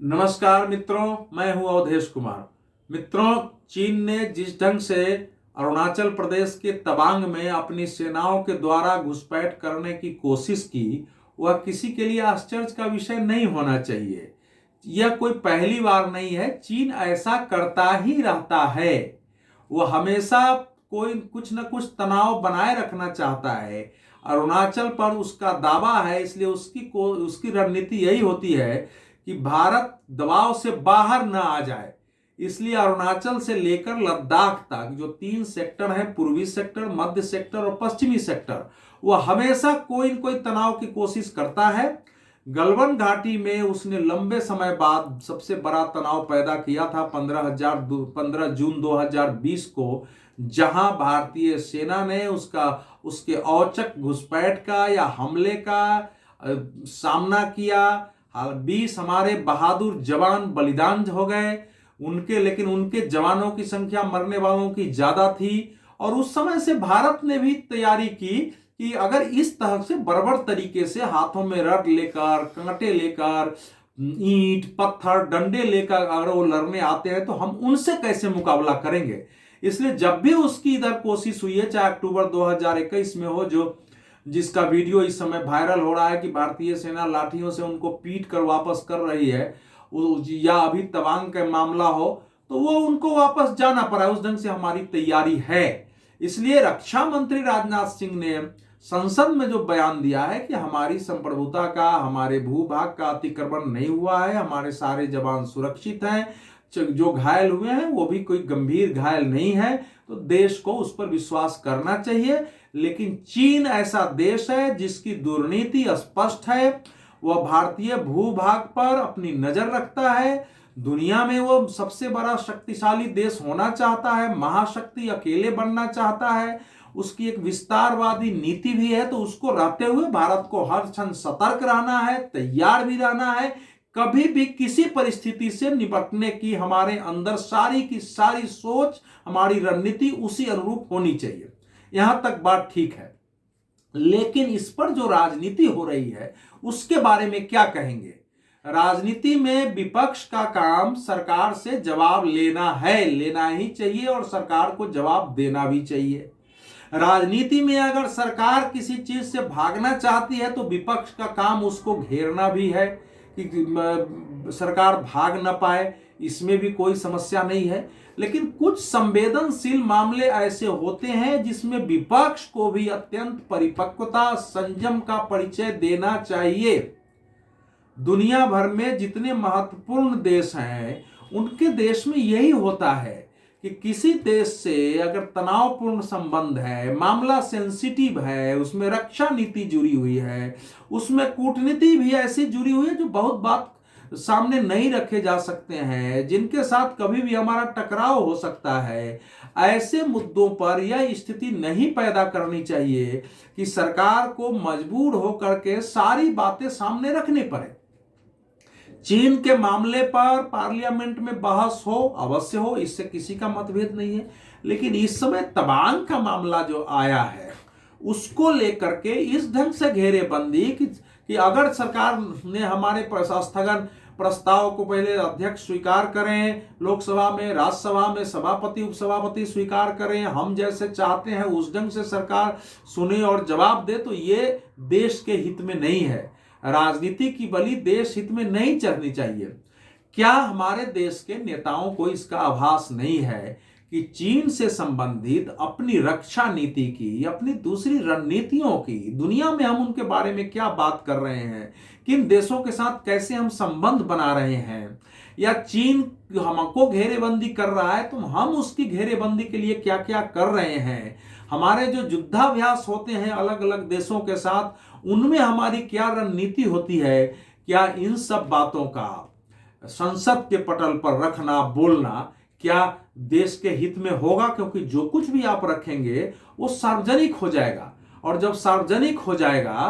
नमस्कार मित्रों, मैं हूं अवधेश कुमार। मित्रों, चीन ने जिस ढंग से अरुणाचल प्रदेश के तवांग में अपनी सेनाओं के द्वारा घुसपैठ करने की कोशिश की, वह किसी के लिए आश्चर्य का विषय नहीं होना चाहिए। यह कोई पहली बार नहीं है, चीन ऐसा करता ही रहता है। वह हमेशा कोई कुछ न कुछ तनाव बनाए रखना चाहता है। अरुणाचल पर उसका दावा है, इसलिए उसकी रणनीति यही होती है कि भारत दबाव से बाहर न आ जाए। इसलिए अरुणाचल से लेकर लद्दाख तक जो 3 सेक्टर हैं, पूर्वी सेक्टर, मध्य सेक्टर और पश्चिमी सेक्टर, वह हमेशा कोई न कोई तनाव की कोशिश करता है। गलवान घाटी में उसने लंबे समय बाद सबसे बड़ा तनाव पैदा किया था 15 जून 2020 को, जहां भारतीय सेना ने उसके औचक घुसपैठ का या हमले का सामना किया। 20 हमारे बहादुर जवान बलिदान हो गए लेकिन उनके जवानों की संख्या मरने वालों की ज्यादा थी। और उस समय से भारत ने भी तैयारी की कि अगर इस तरह से बर्बर तरीके से हाथों में रड लेकर, कांटे लेकर, ईंट पत्थर डंडे लेकर अगर वो लड़ने आते हैं तो हम उनसे कैसे मुकाबला करेंगे। इसलिए जब भी उसकी इधर कोशिश हुई है, चाहे अक्टूबर 2021 में हो, जिसका वीडियो इस समय वायरल हो रहा है कि भारतीय सेना लाठियों से उनको पीट कर वापस कर रही है, या अभी तवांग का मामला हो, तो वो उनको वापस जाना पड़ा। उस ढंग से हमारी तैयारी है। इसलिए रक्षा मंत्री राजनाथ सिंह ने संसद में जो बयान दिया है कि हमारी संप्रभुता का, हमारे भूभाग का अतिक्रमण नहीं हुआ है, हमारे सारे जवान सुरक्षित हैं, जो घायल हुए हैं वो भी कोई गंभीर घायल नहीं है, तो देश को उस पर विश्वास करना चाहिए। लेकिन चीन ऐसा देश है जिसकी दुर्नीति स्पष्ट है। वह भारतीय भूभाग पर अपनी नजर रखता है। दुनिया में वो सबसे बड़ा शक्तिशाली देश होना चाहता है, महाशक्ति अकेले बनना चाहता है। उसकी एक विस्तारवादी नीति भी है, तो उसको रहते हुए भारत को हर क्षण सतर्क रहना है, तैयार भी रहना है। कभी भी किसी परिस्थिति से निपटने की हमारे अंदर सारी की सारी सोच, हमारी रणनीति उसी अनुरूप होनी चाहिए। यहां तक बात ठीक है, लेकिन इस पर जो राजनीति हो रही है उसके बारे में क्या कहेंगे। राजनीति में विपक्ष का काम सरकार से जवाब लेना है, लेना ही चाहिए, और सरकार को जवाब देना भी चाहिए। राजनीति में अगर सरकार किसी चीज से भागना चाहती है तो विपक्ष का काम उसको घेरना भी है कि सरकार भाग ना पाए, इसमें भी कोई समस्या नहीं है। लेकिन कुछ संवेदनशील मामले ऐसे होते हैं जिसमें विपक्ष को भी अत्यंत परिपक्वता, संयम का परिचय देना चाहिए। दुनिया भर में जितने महत्वपूर्ण देश हैं, उनके देश में यही होता है कि किसी देश से अगर तनावपूर्ण संबंध है, मामला सेंसिटिव है, उसमें रक्षा नीति जुड़ी हुई है, उसमें कूटनीति भी ऐसी जुड़ी हुई है जो बहुत बात सामने नहीं रखे जा सकते हैं, जिनके साथ कभी भी हमारा टकराव हो सकता है, ऐसे मुद्दों पर यह स्थिति नहीं पैदा करनी चाहिए कि सरकार को मजबूर होकर के सारी बातें सामने रखनी पड़े। चीन के मामले पर पार्लियामेंट में बहस हो, अवश्य हो, इससे किसी का मतभेद नहीं है। लेकिन इस समय तवांग का मामला जो आया है उसको लेकर के इस ढंग से घेरेबंदी कि अगर सरकार ने हमारे स्थगन प्रस्ताव को पहले अध्यक्ष स्वीकार करें, लोकसभा में, राज्यसभा में सभापति उपसभापति स्वीकार करें, हम जैसे चाहते हैं उस ढंग से सरकार सुने और जवाब दे, तो ये देश के हित में नहीं है। राजनीति की बलि देश हित में नहीं चढ़नी चाहिए। क्या हमारे देश के नेताओं को इसका आभास नहीं है कि चीन से संबंधित अपनी रक्षा नीति की, अपनी दूसरी रणनीतियों की, दुनिया में हम उनके बारे में क्या बात कर रहे हैं, किन देशों के साथ कैसे हम संबंध बना रहे हैं, या चीन हमको घेरेबंदी कर रहा है तो हम उसकी घेरेबंदी के लिए क्या क्या कर रहे हैं। हमारे जो युद्धाभ्यास होते हैं अलग अलग देशों के साथ, उनमें हमारी क्या रणनीति होती है। क्या इन सब बातों का संसद के पटल पर रखना, बोलना क्या देश के हित में होगा? क्योंकि जो कुछ भी आप रखेंगे वो सार्वजनिक हो जाएगा, और जब सार्वजनिक हो जाएगा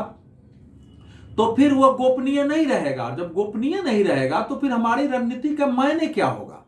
तो फिर वह गोपनीय नहीं रहेगा। जब गोपनीय नहीं रहेगा तो फिर हमारी रणनीति का मायने क्या होगा।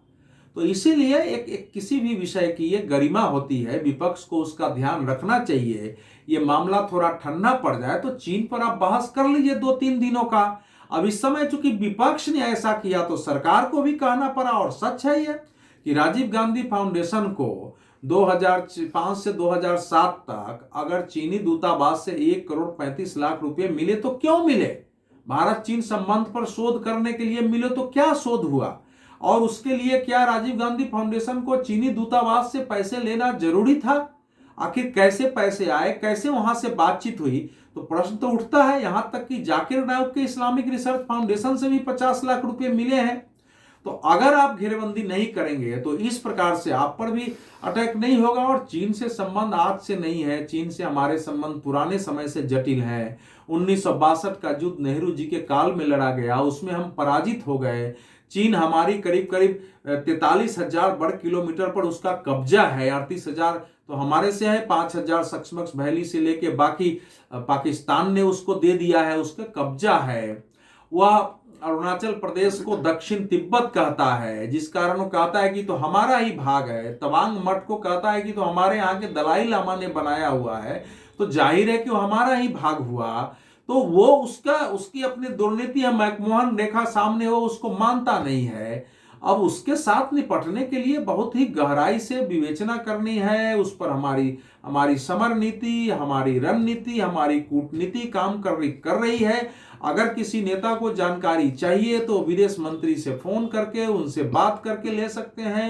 तो इसीलिए एक किसी भी विषय की ये गरिमा होती है, विपक्ष को उसका ध्यान रखना चाहिए। ये मामला थोड़ा ठंडा पड़ जाए तो चीन पर आप बहस कर लीजिए 2-3 दिनों का। अब इस समय चूंकि विपक्ष ने ऐसा किया तो सरकार को भी कहना पड़ा, और सच है यह कि राजीव गांधी फाउंडेशन को 2005 से 2007 तक अगर चीनी दूतावास से 1,35,00,000 रुपए मिले तो क्यों मिले? भारत चीन संबंध पर शोध करने के लिए मिले तो क्या शोध हुआ? और उसके लिए क्या राजीव गांधी फाउंडेशन को चीनी दूतावास से पैसे लेना जरूरी था? आखिर कैसे पैसे आए, कैसे वहां से बातचीत हुई? तो प्रश्न तो उठता है। यहां तक कि जाकिर नायक के इस्लामिक रिसर्च फाउंडेशन से भी 50 लाख रुपए मिले हैं। तो अगर आप घेरेबंदी नहीं करेंगे तो इस प्रकार से आप पर भी अटैक नहीं होगा। और चीन से संबंध आज से नहीं है, चीन से हमारे संबंध पुराने समय से जटिल है। 1962 का युद्ध नेहरू जी के काल में लड़ा गया, उसमें हम पराजित हो गए। चीन हमारी करीब करीब 43,000 वर्ग किलोमीटर पर उसका कब्जा है। 38,000 तो हमारे से है, 5,000 सक्समक्स वैली से लेके बाकी पाकिस्तान ने उसको दे दिया है, उसका कब्जा है। वह अरुणाचल प्रदेश को दक्षिण तिब्बत कहता है, जिस कारण वो कहता है कि तो हमारा ही भाग है। तवांग मठ को कहता है कि तो हमारे यहाँ के दलाई लामा ने बनाया हुआ है, तो जाहिर है कि वो हमारा ही भाग हुआ। तो वो उसकी अपनी दुर्नीति है, मैकमोहन रेखा सामने हो, उसको मानता नहीं है। अब उसके साथ निपटने के लिए बहुत ही गहराई से विवेचना करनी है। उस पर हमारी समर नीति, हमारी रणनीति, हमारी कूटनीति काम कर रही है। अगर किसी नेता को जानकारी चाहिए तो विदेश मंत्री से फोन करके उनसे बात करके ले सकते हैं।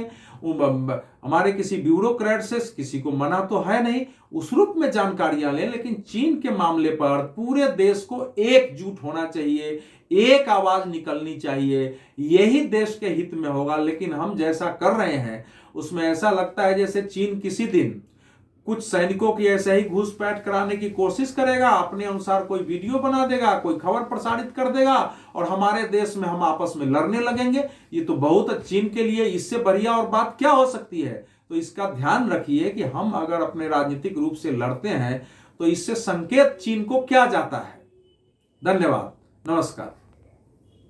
हमारे किसी ब्यूरोक्रेट से किसी को मना तो है नहीं, उस रूप में जानकारियां लें। लेकिन चीन के मामले पर पूरे देश को एकजुट होना चाहिए, एक आवाज निकलनी चाहिए, यही देश के हित में होगा। लेकिन हम जैसा कर रहे हैं उसमें ऐसा लगता है जैसे चीन किसी दिन कुछ सैनिकों की ऐसे ही घुसपैठ कराने की कोशिश करेगा, अपने अनुसार कोई वीडियो बना देगा, कोई खबर प्रसारित कर देगा और हमारे देश में हम आपस में लड़ने लगेंगे। ये तो बहुत चीन के लिए इससे बढ़िया और बात क्या हो सकती है? तो इसका ध्यान रखिए कि हम अगर अपने राजनीतिक रूप से लड़ते हैं तो इससे संकेत चीन को क्या जाता है। धन्यवाद, नमस्कार।